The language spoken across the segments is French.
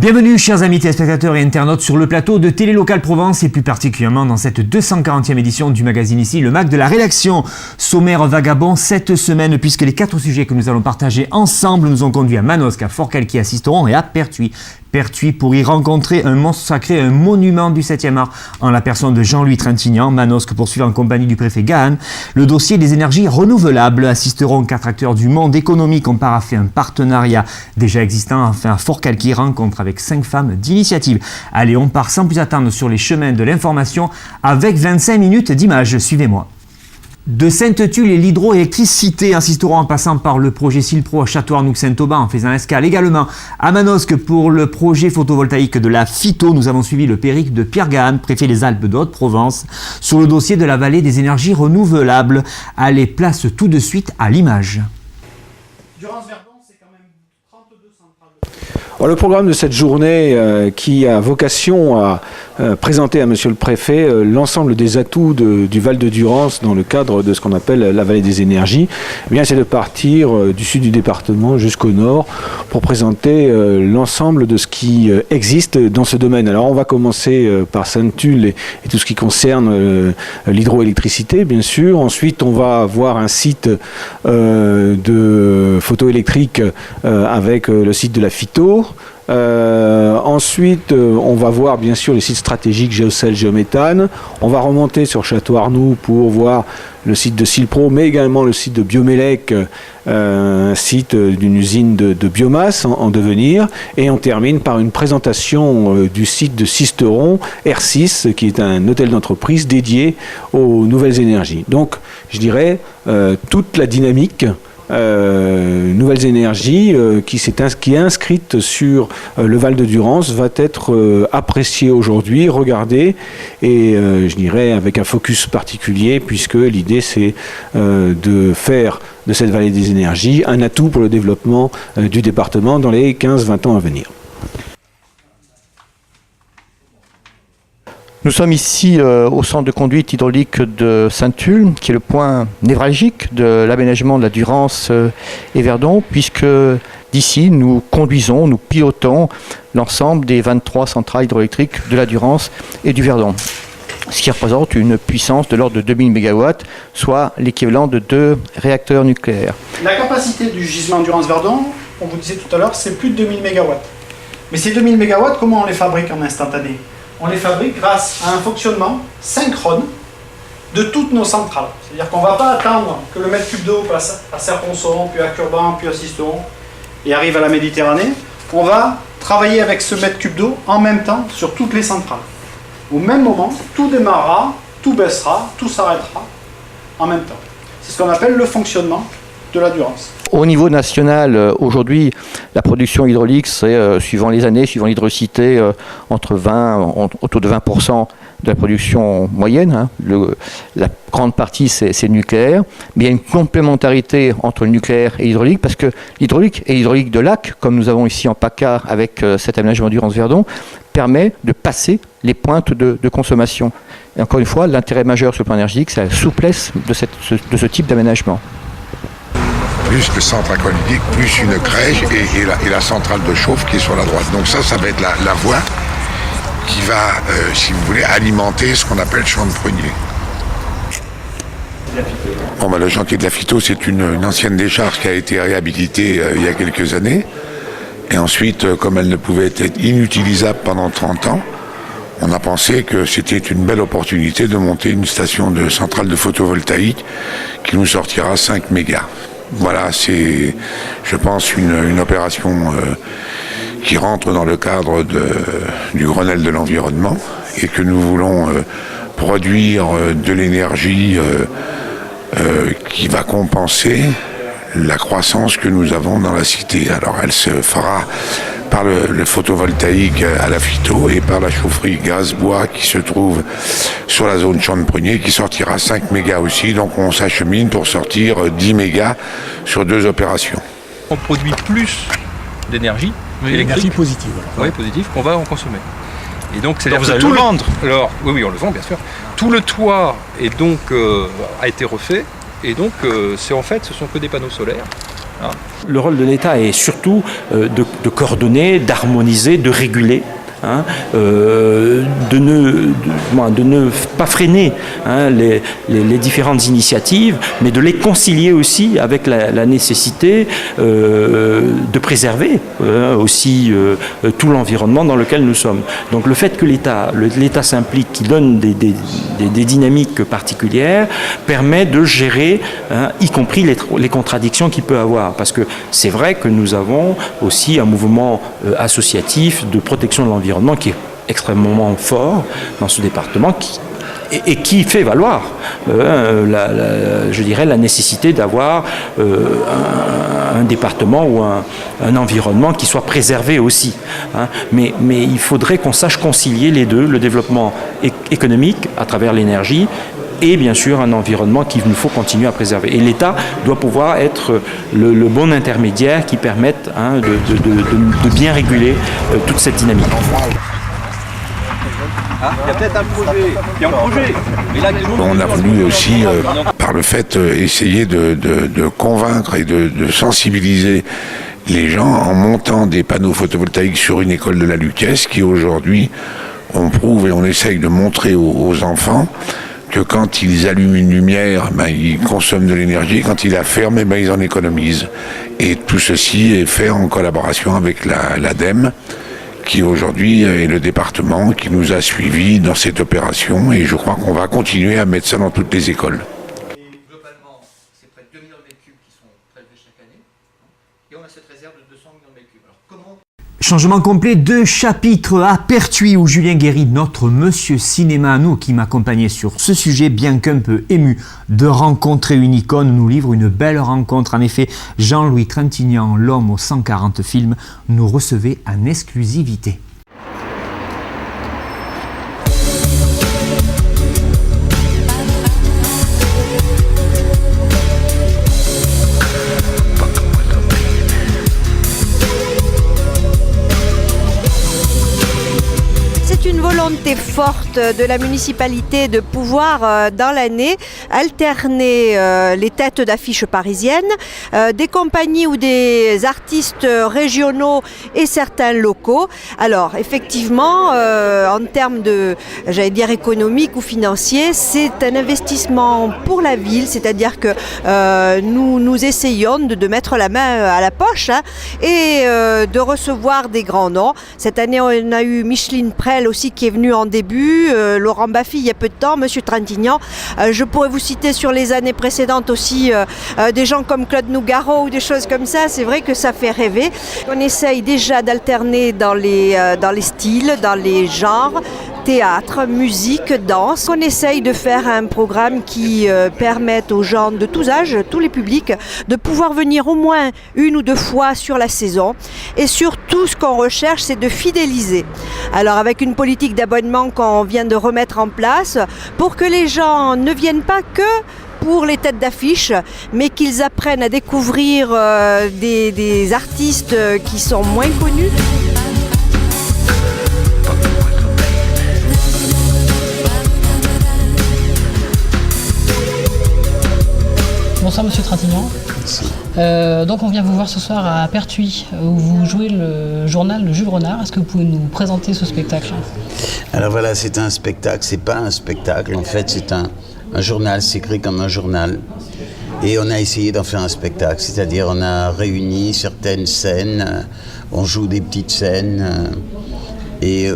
Bienvenue chers amis téléspectateurs et internautes sur le plateau de Télé Locale Provence et plus particulièrement dans cette 240e édition du magazine ici, le MAG de la rédaction. Sommaire vagabond cette semaine puisque les 4 sujets que nous allons partager ensemble nous ont conduit à Manosque, à Forcalquier, à Sisteron et à Pertuis. Pertuis pour y rencontrer un monstre sacré, un monument du 7e art en la personne de Jean-Louis Trintignant. Manosque poursuit en compagnie du préfet Gahan le dossier des énergies renouvelables. Assisteront 4 acteurs du monde économique ont paraphé un partenariat déjà existant. Enfin, à Forcalquier, rencontre avec 5 femmes d'initiative. Allez, on part sans plus attendre sur les chemins de l'information avec 25 minutes d'images. Suivez-moi. De Sainte-Tulle et l'hydroélectricité assisteront en passant par le projet Silpro à Château-Arnoux-Saint-Auban en faisant escale également à Manosque pour le projet photovoltaïque de la Phyto. Nous avons suivi le périple de Pierre Gahan, préfet des Alpes de Haute-Provence, sur le dossier de la vallée des énergies renouvelables. Allez, place tout de suite à l'image. Le programme de cette journée qui a vocation à présenter à Monsieur le Préfet l'ensemble des atouts du Val de Durance dans le cadre de ce qu'on appelle la vallée des énergies, eh bien, c'est de partir du sud du département jusqu'au nord pour présenter l'ensemble de ce qui existe dans ce domaine. Alors on va commencer par Sainte-Tulle et tout ce qui concerne l'hydroélectricité, bien sûr. Ensuite, on va avoir un site de photoélectrique avec le site de la Phyto. Ensuite, on va voir bien sûr les sites stratégiques Géocel, Géométhane. On va remonter sur Château-Arnoux pour voir le site de Silpro, mais également le site de Biomélec, un site d'une usine de biomasse en devenir. Et on termine par une présentation du site de Sisteron, R6, qui est un hôtel d'entreprise dédié aux nouvelles énergies. Donc, je dirais, toute la dynamique Nouvelles Énergies qui est inscrite sur le Val de Durance va être appréciée aujourd'hui, regardée et je dirais avec un focus particulier puisque l'idée c'est de faire de cette vallée des énergies un atout pour le développement du département dans les 15-20 ans à venir. Nous sommes ici au centre de conduite hydraulique de Sainte-Tulle, qui est le point névralgique de l'aménagement de la Durance et Verdon, puisque d'ici nous conduisons, nous pilotons l'ensemble des 23 centrales hydroélectriques de la Durance et du Verdon, ce qui représente une puissance de l'ordre de 2000 MW, soit l'équivalent de 2 réacteurs nucléaires. La capacité du gisement Durance-Verdon, on vous disait tout à l'heure, c'est plus de 2000 MW. Mais ces 2000 MW, comment on les fabrique en instantané ? On les fabrique grâce à un fonctionnement synchrone de toutes nos centrales. C'est-à-dire qu'on ne va pas attendre que le mètre cube d'eau passe à Serpon-Sauron, puis à Curban, puis à Sisteron, et arrive à la Méditerranée. On va travailler avec ce mètre cube d'eau en même temps sur toutes les centrales. Au même moment, tout démarrera, tout baissera, tout s'arrêtera en même temps. C'est ce qu'on appelle le fonctionnement de la Durance. Au niveau national, aujourd'hui, la production hydraulique, c'est, suivant les années, suivant l'hydrocité, autour de 20% de la production moyenne. Hein. La grande partie, c'est nucléaire. Mais il y a une complémentarité entre le nucléaire et l'hydraulique, parce que l'hydraulique et l'hydraulique de lac, comme nous avons ici en PACA avec cet aménagement Durance-Verdon, permet de passer les pointes de consommation. Et encore une fois, l'intérêt majeur sur le plan énergétique, c'est la souplesse de ce type d'aménagement. Plus le centre aquatique, plus une crèche et la centrale de chauffe qui est sur la droite. Donc ça va être la voie qui va, si vous voulez, alimenter ce qu'on appelle champ de prunier. Bon, le chantier de la Phyto, c'est une ancienne décharge qui a été réhabilitée il y a quelques années. Et ensuite, comme elle ne pouvait être inutilisable pendant 30 ans, on a pensé que c'était une belle opportunité de monter une station de centrale de photovoltaïque qui nous sortira 5 mégas. Voilà, c'est, je pense, une opération qui rentre dans le cadre du Grenelle de l'environnement et que nous voulons produire de l'énergie qui va compenser la croissance que nous avons dans la cité. Alors elle se fera par le photovoltaïque à la Phyto et par la chaufferie gaz-bois qui se trouve sur la zone champ de prunier qui sortira 5 mégas aussi. Donc on s'achemine pour sortir 10 mégas sur 2 opérations. On produit plus d'énergie électrique positive. Oui, positive qu'on va en consommer. Et donc c'est vous allez le vendre. Alors oui, on le vend bien sûr. Tout le toit est donc a été refait et donc c'est en fait ce sont que des panneaux solaires Le rôle de l'État est surtout de coordonner, d'harmoniser, de réguler. De ne pas freiner les différentes initiatives, mais de les concilier aussi avec la nécessité de préserver aussi tout l'environnement dans lequel nous sommes. Donc le fait que l'État s'implique, qui donne des dynamiques particulières, permet de gérer, y compris les contradictions qu'il peut avoir. Parce que c'est vrai que nous avons aussi un mouvement associatif de protection de l'environnement qui est extrêmement fort dans ce département et qui fait valoir, je dirais, la nécessité d'avoir un département ou un environnement qui soit préservé aussi. Mais il faudrait qu'on sache concilier les deux, le développement économique à travers l'énergie et bien sûr un environnement qu'il nous faut continuer à préserver. Et l'État doit pouvoir être le bon intermédiaire qui permette de bien réguler toute cette dynamique. Il y a peut-être un projet. Il y a un projet. On a voulu aussi, par le fait, essayer de convaincre et de sensibiliser les gens en montant des panneaux photovoltaïques sur une école de la Lucchese qui aujourd'hui, on prouve et on essaye de montrer aux enfants que quand ils allument une lumière, ils consomment de l'énergie, quand ils la ferment, ils en économisent. Et tout ceci est fait en collaboration avec l'ADEME, qui aujourd'hui est le département qui nous a suivis dans cette opération, et je crois qu'on va continuer à mettre ça dans toutes les écoles. Globalement, c'est près de 2 millions de mètres cubes qui sont prélevés chaque année, et on a cette réserve de 200 millions de mètres cubes. Alors comment... Changement complet de chapitre à Pertuis où Julien Guéry, notre monsieur cinéma à nous qui m'accompagnait sur ce sujet, bien qu'un peu ému de rencontrer une icône, nous livre une belle rencontre. En effet, Jean-Louis Trintignant, l'homme aux 140 films, nous recevait en exclusivité. Forte de la municipalité de pouvoir dans l'année alterner les têtes d'affiches parisiennes, des compagnies ou des artistes régionaux et certains locaux. Alors effectivement, en termes de, j'allais dire économique ou financier, c'est un investissement pour la ville, c'est-à-dire que nous essayons de mettre la main à la poche et de recevoir des grands noms. Cette année, on a eu Micheline Prel aussi qui est venue en début, Laurent Baffy il y a peu de temps, Monsieur Trintignant. Je pourrais vous citer sur les années précédentes aussi des gens comme Claude Nougaro ou des choses comme ça. C'est vrai que ça fait rêver. On essaye déjà d'alterner dans les styles, dans les genres, théâtre, musique, danse. On essaye de faire un programme qui permette aux gens de tous âges, tous les publics, de pouvoir venir au moins 1 ou 2 fois sur la saison. Et surtout, ce qu'on recherche, c'est de fidéliser. Alors avec une politique d'abonnement qu'on vient de remettre en place pour que les gens ne viennent pas que pour les têtes d'affiche, mais qu'ils apprennent à découvrir des artistes qui sont moins connus. Bonsoir Monsieur Trintignant. Donc on vient vous voir ce soir à Pertuis où vous jouez le journal de Jules Renard. Est-ce que vous pouvez nous présenter ce spectacle ? Alors voilà, c'est un spectacle, c'est pas un spectacle, en fait c'est un journal, c'est écrit comme un journal. Et on a essayé d'en faire un spectacle, c'est-à-dire on a réuni certaines scènes, on joue des petites scènes et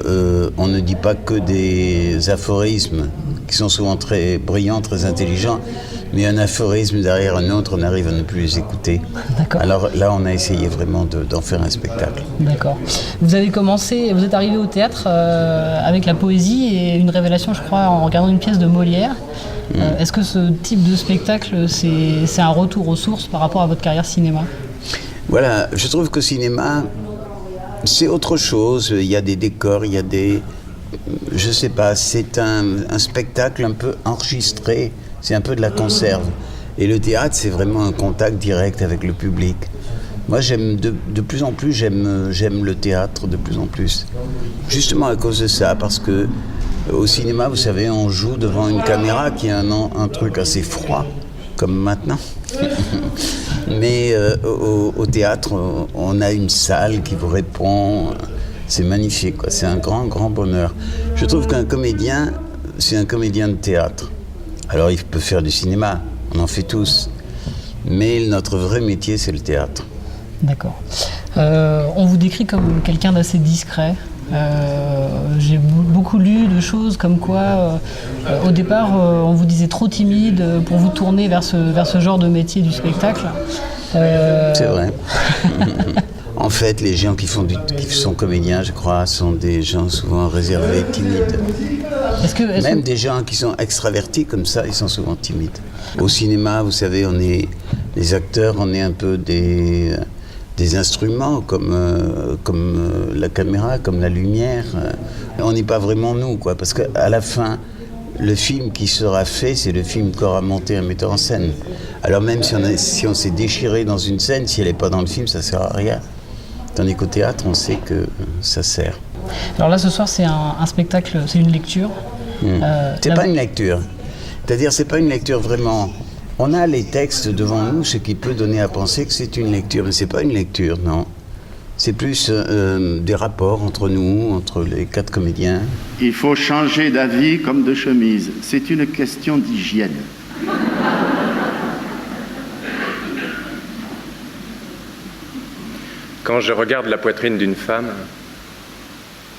on ne dit pas que des aphorismes qui sont souvent très brillants, très intelligents, mais un aphorisme derrière un autre, on arrive à ne plus les écouter. D'accord. Alors là, on a essayé vraiment d'en faire un spectacle. D'accord. Vous êtes arrivé au théâtre avec la poésie et une révélation, je crois, en regardant une pièce de Molière. Est-ce que ce type de spectacle, c'est un retour aux sources par rapport à votre carrière cinéma ? Voilà, je trouve qu'au cinéma, c'est autre chose. Il y a des décors, il y a des... Je sais pas, c'est un spectacle un peu enregistré. C'est un peu de la conserve. Et le théâtre, c'est vraiment un contact direct avec le public. Moi, j'aime de plus en plus, j'aime le théâtre de plus en plus. Justement à cause de ça, parce que au cinéma, vous savez, on joue devant une caméra qui a un truc assez froid, comme maintenant. Mais au théâtre, on a une salle qui vous répond. C'est magnifique, quoi. C'est un grand, grand bonheur. Je trouve qu'un comédien, c'est un comédien de théâtre. Alors, il peut faire du cinéma, on en fait tous. Mais notre vrai métier, c'est le théâtre. D'accord. On vous décrit comme quelqu'un d'assez discret. J'ai beaucoup lu de choses comme quoi, au départ, on vous disait trop timide pour vous tourner vers ce genre de métier du spectacle. C'est vrai. En fait, les gens qui sont comédiens, je crois, sont des gens souvent réservés, timides. Même des gens qui sont extravertis comme ça, ils sont souvent timides. Au cinéma, vous savez, les acteurs, on est un peu des instruments comme la caméra, comme la lumière. On n'est pas vraiment nous, quoi, parce qu'à la fin, le film qui sera fait, c'est le film qu'aura monté un metteur en scène. Alors même si on s'est déchiré dans une scène, si elle n'est pas dans le film, ça ne sert à rien. Tandis qu'au théâtre, on sait que ça sert. Alors là, ce soir, c'est un spectacle, c'est une lecture. C'est pas une lecture. C'est-à-dire, c'est pas une lecture vraiment. On a les textes devant nous, ce qui peut donner à penser que c'est une lecture. Mais c'est pas une lecture, non. C'est plus des rapports entre nous, entre les 4 comédiens. Il faut changer d'avis comme de chemise. C'est une question d'hygiène. Quand je regarde la poitrine d'une femme,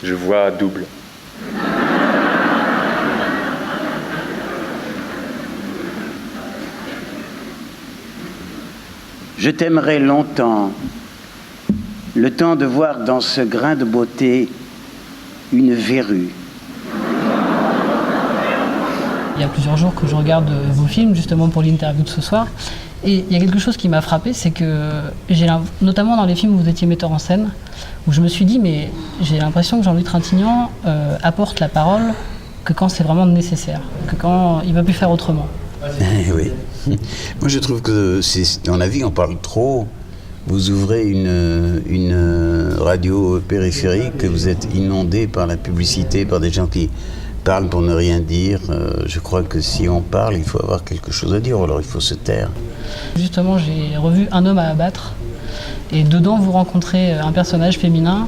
je vois double. Je t'aimerai longtemps, le temps de voir dans ce grain de beauté une verrue. Il y a plusieurs jours que je regarde vos films, justement pour l'interview de ce soir. Et il y a quelque chose qui m'a frappé, c'est que, notamment dans les films où vous étiez metteur en scène, où je me suis dit, mais j'ai l'impression que Jean-Louis Trintignant apporte la parole que quand c'est vraiment nécessaire, que quand il ne va plus faire autrement. Oui. Moi, je trouve que dans la vie, on parle trop. Vous ouvrez une radio périphérique, vous êtes inondé par la publicité, par des gens qui parlent pour ne rien dire. Je crois que si on parle, il faut avoir quelque chose à dire, alors il faut se taire. Justement, j'ai revu Un homme à abattre, et dedans, vous rencontrez un personnage féminin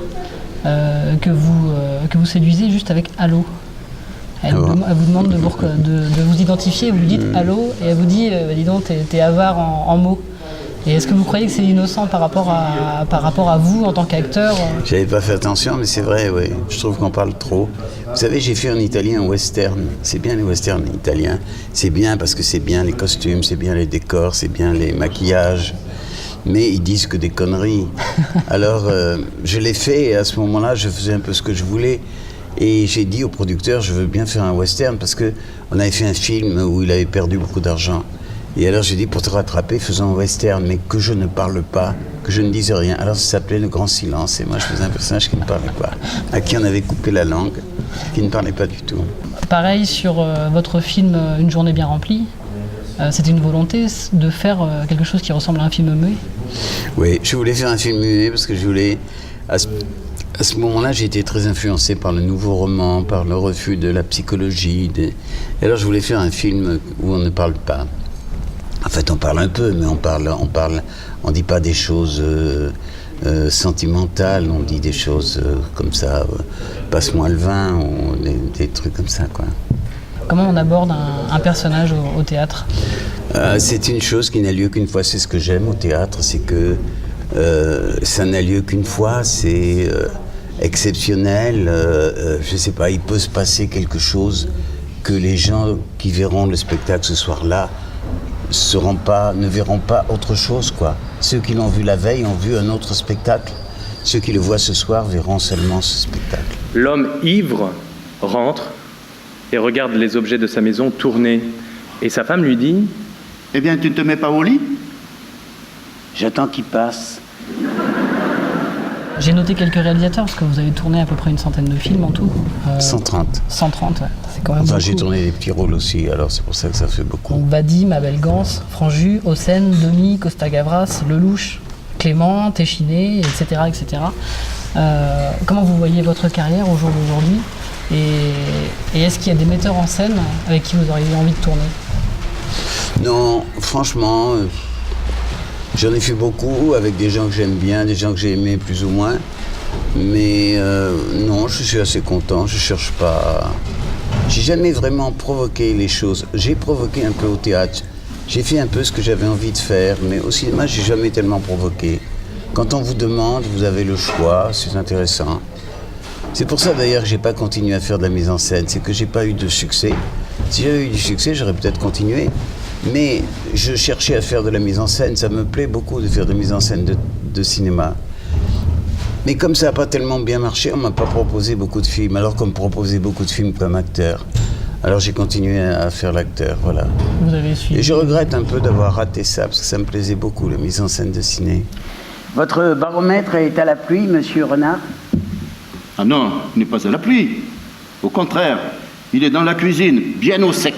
que vous séduisez juste avec « Allô ». Elle vous demande de vous identifier, vous lui dites « Allô » et elle vous dit « Dis donc, t'es avare en mots ». Et est-ce que vous croyez que c'est innocent par rapport à vous en tant qu'acteur? J'avais pas fait attention, mais c'est vrai, oui. Je trouve qu'on parle trop. Vous savez, j'ai fait en italien un western. C'est bien les westerns italiens. C'est bien parce que c'est bien les costumes, c'est bien les décors, c'est bien les maquillages. Mais ils disent que des conneries. Alors, je l'ai fait et à ce moment-là, je faisais un peu ce que je voulais. Et j'ai dit au producteur, je veux bien faire un western parce qu'on avait fait un film où il avait perdu beaucoup d'argent. Et alors j'ai dit, pour te rattraper, faisons un western, mais que je ne parle pas, que je ne dise rien. Alors ça s'appelait Le Grand Silence, et moi je faisais un personnage qui ne parlait pas, à qui on avait coupé la langue, qui ne parlait pas du tout. Pareil sur votre film Une journée bien remplie, c'était une volonté de faire quelque chose qui ressemble à un film muet? Oui, je voulais faire un film muet parce que je voulais... À ce moment-là, j'ai été très influencé par le nouveau roman, par le refus de la psychologie. Et alors je voulais faire un film où on ne parle pas. En fait, on parle un peu, mais on dit pas des choses sentimentales, on dit des choses comme ça, passe-moi le vin, ou des trucs comme ça, quoi. Comment on aborde un personnage au théâtre? C'est une chose qui n'a lieu qu'une fois. C'est ce que j'aime au théâtre, c'est que ça n'a lieu qu'une fois, c'est exceptionnel. Je sais pas, il peut se passer quelque chose que les gens qui verront le spectacle ce soir-là ne verront pas autre chose, quoi. Ceux qui l'ont vu la veille ont vu un autre spectacle. Ceux qui le voient ce soir verront seulement ce spectacle. L'homme ivre rentre et regarde les objets de sa maison tourner. Et sa femme lui dit: Eh bien, tu ne te mets pas au lit? J'attends qu'il passe. J'ai noté quelques réalisateurs, parce que vous avez tourné à peu près une centaine de films en tout. 130. 130, ouais. C'est quand même enfin, beaucoup. j'ai tourné des petits rôles aussi, alors c'est pour ça que ça fait beaucoup. Donc Vadim, Abel Gans, Franju, Hossein, Demi, Costa Gavras, Lelouch, Clément, Téchiné, etc. etc. Comment vous voyez votre carrière au jour d'aujourd'hui, et est-ce qu'il y a des metteurs en scène avec qui vous auriez envie de tourner? Non, franchement, J'en ai fait beaucoup avec des gens que j'aime bien, des gens que j'ai aimés plus ou moins. Mais non, je suis assez content, je cherche pas... J'ai jamais vraiment provoqué les choses. J'ai provoqué un peu au théâtre. J'ai fait un peu ce que j'avais envie de faire, mais au cinéma, j'ai jamais tellement provoqué. Quand on vous demande, vous avez le choix, c'est intéressant. C'est pour ça d'ailleurs que j'ai pas continué à faire de la mise en scène, c'est que j'ai pas eu de succès. Si j'avais eu du succès, j'aurais peut-être continué. Mais je cherchais à faire de la mise en scène, ça me plaît beaucoup de faire de la mise en scène de cinéma. Mais comme ça n'a pas tellement bien marché, on ne m'a pas proposé beaucoup de films, alors qu'on me proposait beaucoup de films comme acteur. Alors j'ai continué à faire l'acteur, voilà. Vous avez suivi... Et je regrette un peu d'avoir raté ça, parce que ça me plaisait beaucoup, la mise en scène de ciné. Votre baromètre est à la pluie, monsieur Renard? Ah non, il n'est pas à la pluie. Au contraire, il est dans la cuisine, bien au sec.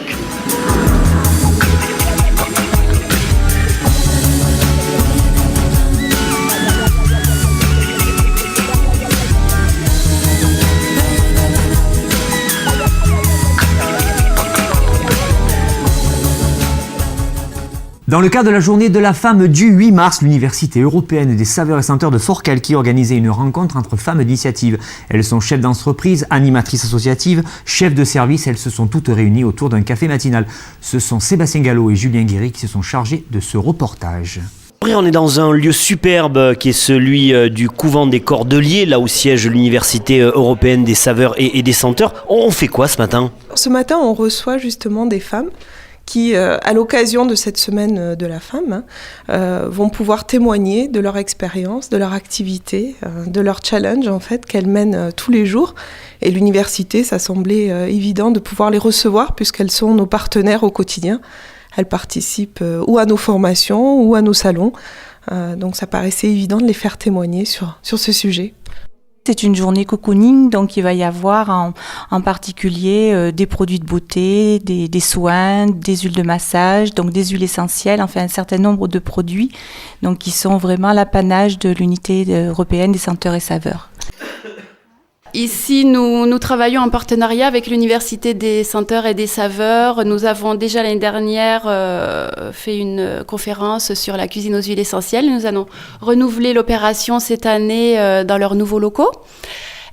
Dans le cadre de la journée de la femme du 8 mars, l'Université européenne des saveurs et senteurs de Forcalquier organisait une rencontre entre femmes d'initiative. Elles sont chefs d'entreprise, animatrices associatives, chefs de service. Elles se sont toutes réunies autour d'un café matinal. Ce sont Sébastien Gallo et Julien Guéry qui se sont chargés de ce reportage. On est dans un lieu superbe qui est celui du couvent des Cordeliers, là où siège l'Université européenne des saveurs et des senteurs. On fait quoi ce matin ? Ce matin, on reçoit justement des femmes qui, à l'occasion de cette semaine de la femme, vont pouvoir témoigner de leur expérience, de leur activité, de leur challenge en fait qu'elles mènent tous les jours. Et l'université, ça semblait évident de pouvoir les recevoir puisqu'elles sont nos partenaires au quotidien. Elles participent ou à nos formations ou à nos salons. Donc ça paraissait évident de les faire témoigner sur ce sujet. C'est une journée cocooning, donc il va y avoir en particulier des produits de beauté, des soins, des huiles de massage, donc des huiles essentielles, enfin un certain nombre de produits donc qui sont vraiment l'apanage de l'unité européenne des senteurs et saveurs. Ici, nous travaillons en partenariat avec l'Université des senteurs et des saveurs. Nous avons déjà l'année dernière fait une conférence sur la cuisine aux huiles essentielles. Nous allons renouveler l'opération cette année dans leurs nouveaux locaux.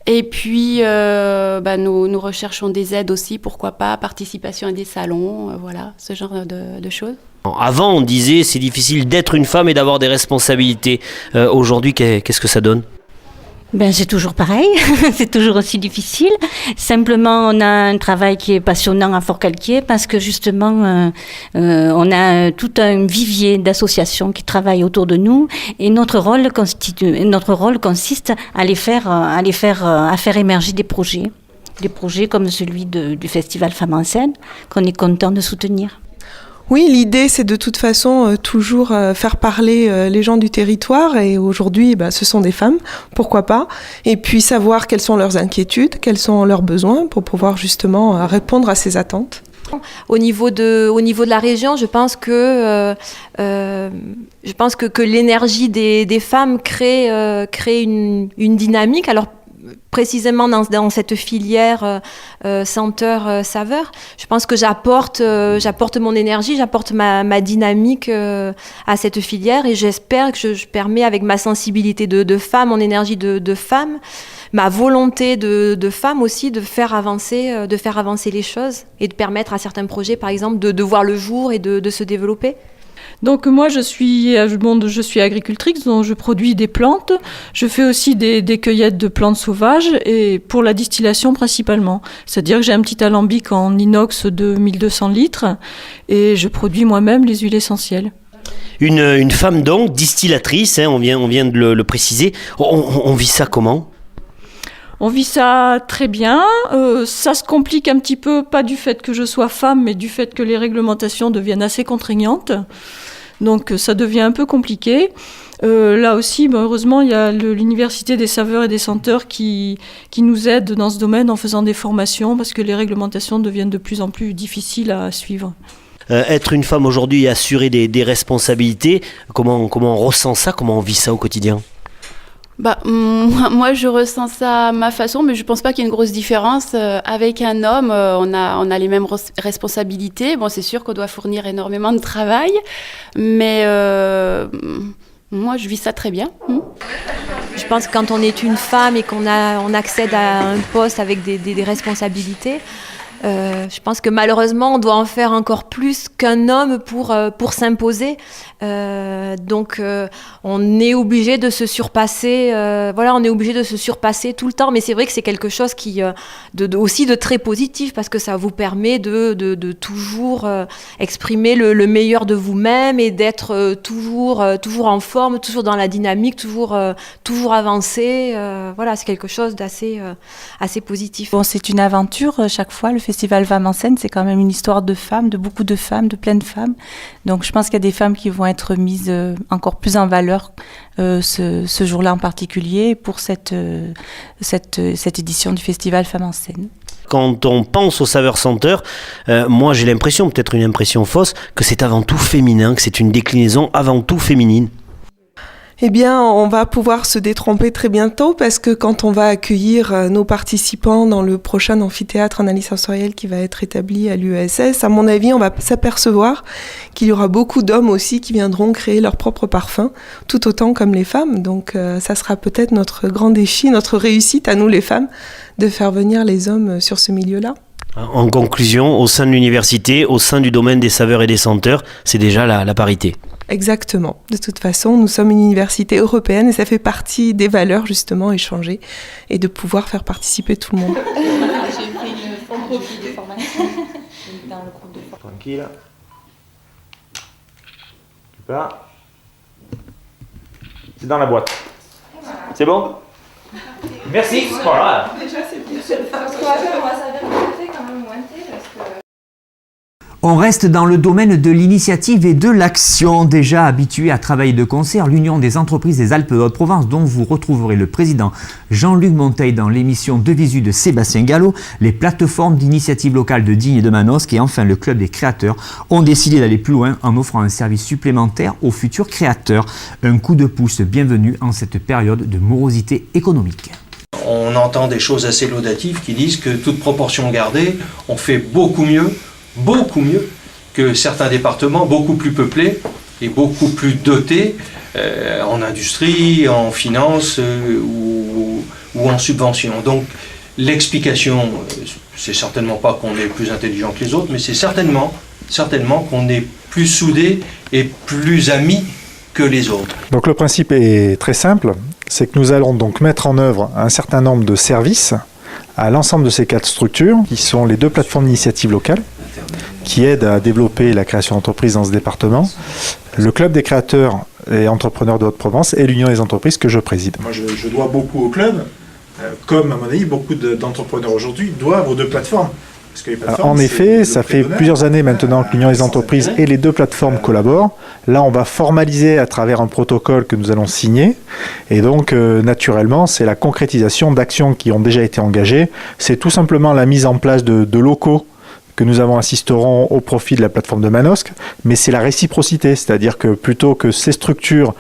Et puis, nous recherchons des aides aussi, pourquoi pas, participation à des salons, voilà, ce genre de choses. Avant, on disait c'est difficile d'être une femme et d'avoir des responsabilités. Aujourd'hui, qu'est-ce que ça donne ? C'est toujours pareil, c'est toujours aussi difficile. Simplement, on a un travail qui est passionnant à Forcalquier parce que justement, on a tout un vivier d'associations qui travaillent autour de nous et notre rôle consiste à faire émerger des projets comme celui du Festival Femmes en scène qu'on est content de soutenir. Oui, l'idée, c'est de toute façon toujours faire parler les gens du territoire et aujourd'hui, ce sont des femmes, pourquoi pas, et puis savoir quelles sont leurs inquiétudes, quels sont leurs besoins pour pouvoir justement répondre à ces attentes. Au niveau de la région, je pense que l'énergie des femmes crée une dynamique. Alors, précisément dans cette filière senteur-saveur, je pense que j'apporte mon énergie, j'apporte ma dynamique à cette filière et j'espère que je permets avec ma sensibilité de femme, mon énergie de femme, ma volonté de femme aussi de faire avancer les choses et de permettre à certains projets, par exemple, de voir le jour et de se développer. Donc moi je suis agricultrice, donc je produis des plantes, je fais aussi des cueillettes de plantes sauvages et pour la distillation principalement. C'est-à-dire que j'ai un petit alambic en inox de 1200 litres et je produis moi-même les huiles essentielles. Une femme donc, distillatrice, on vient de le préciser, on vit ça comment ? On vit ça très bien, ça se complique un petit peu, pas du fait que je sois femme, mais du fait que les réglementations deviennent assez contraignantes. Donc ça devient un peu compliqué. Là aussi, heureusement, il y a l'Université des saveurs et des senteurs qui nous aide dans ce domaine en faisant des formations, parce que les réglementations deviennent de plus en plus difficiles à suivre. Être une femme aujourd'hui et assurer des responsabilités, comment on ressent ça, comment on vit ça au quotidien ? Moi, je ressens ça à ma façon, mais je pense pas qu'il y ait une grosse différence. Avec un homme, on a les mêmes responsabilités. Bon, c'est sûr qu'on doit fournir énormément de travail, mais moi, je vis ça très bien. Je pense que quand on est une femme et qu'on accède à un poste avec des responsabilités, je pense que malheureusement, on doit en faire encore plus qu'un homme pour s'imposer. Donc, on est obligé de se surpasser. On est obligé de se surpasser tout le temps. Mais c'est vrai que c'est quelque chose qui, aussi de très positif, parce que ça vous permet de toujours exprimer le meilleur de vous-même et d'être toujours en forme, toujours dans la dynamique, toujours avancé. C'est quelque chose d'assez assez positif. Bon, c'est une aventure chaque fois. Le Festival Femmes en scène, c'est quand même une histoire de femmes, de beaucoup de femmes, de pleines femmes. Donc je pense qu'il y a des femmes qui vont être mises encore plus en valeur ce jour-là en particulier pour cette édition du Festival Femmes en scène. Quand on pense aux saveurs-senteurs, moi j'ai l'impression, peut-être une impression fausse, que c'est avant tout féminin, que c'est une déclinaison avant tout féminine. Eh bien, on va pouvoir se détromper très bientôt parce que quand on va accueillir nos participants dans le prochain amphithéâtre analyse sensorielle qui va être établi à l'UESS, à mon avis, on va s'apercevoir qu'il y aura beaucoup d'hommes aussi qui viendront créer leur propre parfum, tout autant comme les femmes. Donc, ça sera peut-être notre grand défi, notre réussite à nous les femmes, de faire venir les hommes sur ce milieu-là. En conclusion, au sein de l'université, au sein du domaine des saveurs et des senteurs, c'est déjà la parité. Exactement. De toute façon, nous sommes une université européenne et ça fait partie des valeurs justement échangées et de pouvoir faire participer tout le monde. J'ai pris une copie de formation dans le groupe de formation. Tranquille. Tu pars. C'est dans la boîte. C'est bon ? Merci. Voilà. Déjà, c'est bien. Parce qu'on va servir de café quand même ou un thé parce que... On reste dans le domaine de l'initiative et de l'action. Déjà habitué à travailler de concert, l'Union des entreprises des Alpes-de-Haute-Provence, dont vous retrouverez le président Jean-Luc Monteil dans l'émission De Visu de Sébastien Gallo, les plateformes d'initiative locale de Digne et de Manosque et enfin le Club des créateurs ont décidé d'aller plus loin en offrant un service supplémentaire aux futurs créateurs. Un coup de pouce bienvenu en cette période de morosité économique. On entend des choses assez laudatives qui disent que toute proportion gardée, on fait beaucoup mieux que certains départements beaucoup plus peuplés et beaucoup plus dotés en industrie, en finance ou en subvention. Donc l'explication, c'est certainement pas qu'on est plus intelligent que les autres, mais c'est certainement qu'on est plus soudés et plus amis que les autres. Donc le principe est très simple, c'est que nous allons donc mettre en œuvre un certain nombre de services à l'ensemble de ces 4 structures, qui sont les 2 plateformes d'initiative locale, qui aident à développer la création d'entreprises dans ce département, le Club des créateurs et entrepreneurs de Haute-Provence et l'Union des entreprises que je préside. Moi, je dois beaucoup au club, comme à mon avis, beaucoup d'entrepreneurs aujourd'hui doivent aux 2 plateformes. Parce que les plateformes, en effet, ça fait plusieurs années maintenant que l'Union des entreprises et les 2 plateformes collaborent. Là, on va formaliser à travers un protocole que nous allons signer. Et donc, naturellement, c'est la concrétisation d'actions qui ont déjà été engagées. C'est tout simplement la mise en place de locaux que nous assisterons au profit de la plateforme de Manosque. Mais c'est la réciprocité, c'est-à-dire que plutôt que ces structures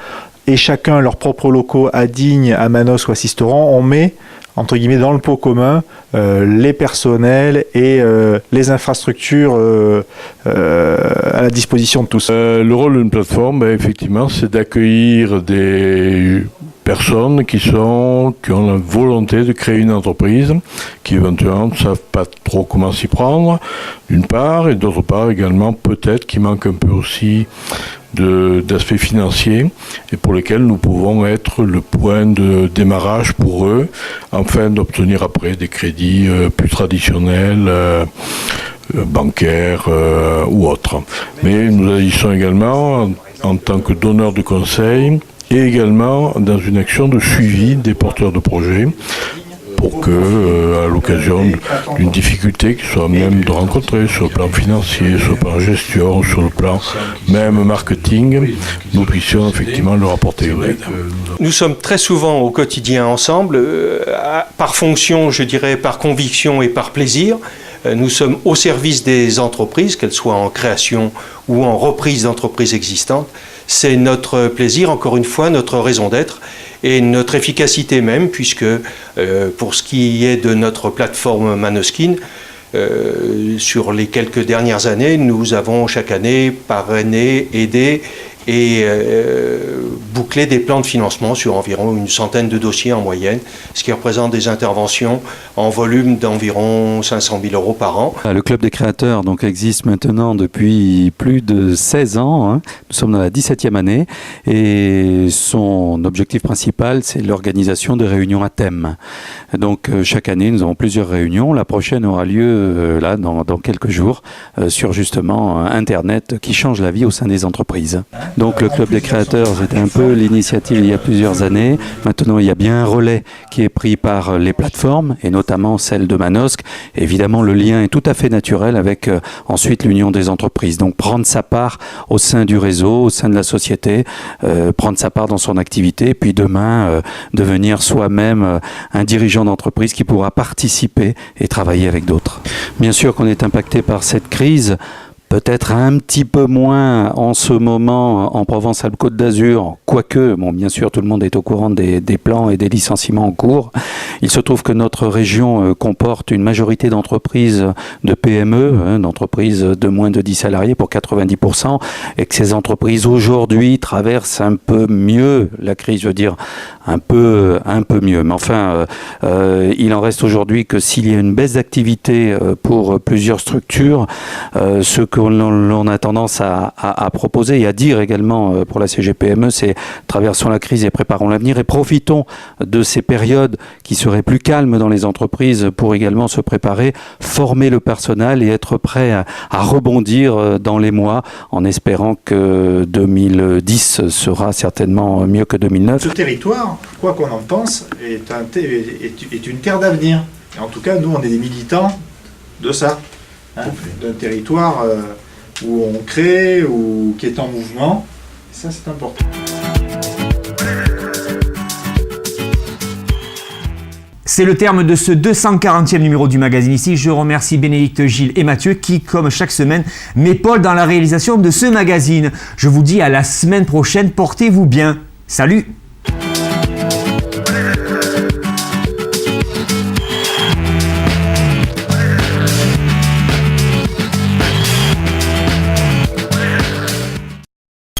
aient chacun leurs propres locaux à Digne, à Manosque ou à Sisteron, on met entre guillemets dans le pot commun les personnels et les infrastructures à la disposition de tous. Le rôle d'une plateforme, effectivement, c'est d'accueillir des personnes qui ont la volonté de créer une entreprise, qui éventuellement ne savent pas trop comment s'y prendre, d'une part, et d'autre part également peut-être qu'il manque un peu aussi d'aspects financiers et pour lesquels nous pouvons être le point de démarrage pour eux afin d'obtenir après des crédits plus traditionnels, bancaires ou autres. Mais nous agissons également en tant que donneurs de conseils et également dans une action de suivi des porteurs de projets pour que, à l'occasion d'une difficulté qu'ils soient même de rencontrer sur le plan financier, sur le plan gestion, sur le plan même marketing, nous puissions effectivement leur apporter une aide. Nous sommes très souvent au quotidien ensemble, par fonction, je dirais, par conviction et par plaisir. Nous sommes au service des entreprises, qu'elles soient en création ou en reprise d'entreprises existantes. C'est notre plaisir, encore une fois, notre raison d'être et notre efficacité même, puisque pour ce qui est de notre plateforme Manoskin, sur les quelques dernières années, nous avons chaque année parrainé, aidé et boucler des plans de financement sur environ une centaine de dossiers en moyenne, ce qui représente des interventions en volume d'environ 500 000 € par an. Le Club des créateurs donc, existe maintenant depuis plus de 16 ans. Hein. Nous sommes dans la 17e année et son objectif principal, c'est l'organisation de réunions à thème. Donc chaque année, nous avons plusieurs réunions. La prochaine aura lieu là dans quelques jours sur justement Internet qui change la vie au sein des entreprises. Donc le Club des créateurs, c'était un peu l'initiative il y a plusieurs années. Maintenant, il y a bien un relais qui est pris par les plateformes et notamment celle de Manosque. Évidemment, le lien est tout à fait naturel avec ensuite l'union des entreprises. Donc prendre sa part au sein du réseau, au sein de la société, prendre sa part dans son activité, puis demain devenir soi-même un dirigeant d'entreprise qui pourra participer et travailler avec d'autres. Bien sûr qu'on est impacté par cette crise. Peut-être un petit peu moins en ce moment en Provence-Alpes-Côte d'Azur, quoique, bon, bien sûr, tout le monde est au courant des plans et des licenciements en cours. Il se trouve que notre région comporte une majorité d'entreprises de PME, d'entreprises de moins de 10 salariés pour 90%, et que ces entreprises aujourd'hui traversent un peu mieux la crise, je veux dire un peu mieux. Mais enfin, il en reste aujourd'hui que s'il y a une baisse d'activité pour plusieurs structures, ce qu'on a tendance à proposer et à dire également pour la CGPME, c'est traversons la crise et préparons l'avenir et profitons de ces périodes qui seraient plus calmes dans les entreprises pour également se préparer, former le personnel et être prêt à rebondir dans les mois en espérant que 2010 sera certainement mieux que 2009. Ce territoire, quoi qu'on en pense, est une terre d'avenir. Et en tout cas, nous, on est des militants de ça. D'un territoire où on crée, ou qui est en mouvement. Et ça, c'est important. C'est le terme de ce 240e numéro du magazine ici. Je remercie Bénédicte, Gilles et Mathieu qui, comme chaque semaine, m'épaulent dans la réalisation de ce magazine. Je vous dis à la semaine prochaine. Portez-vous bien. Salut!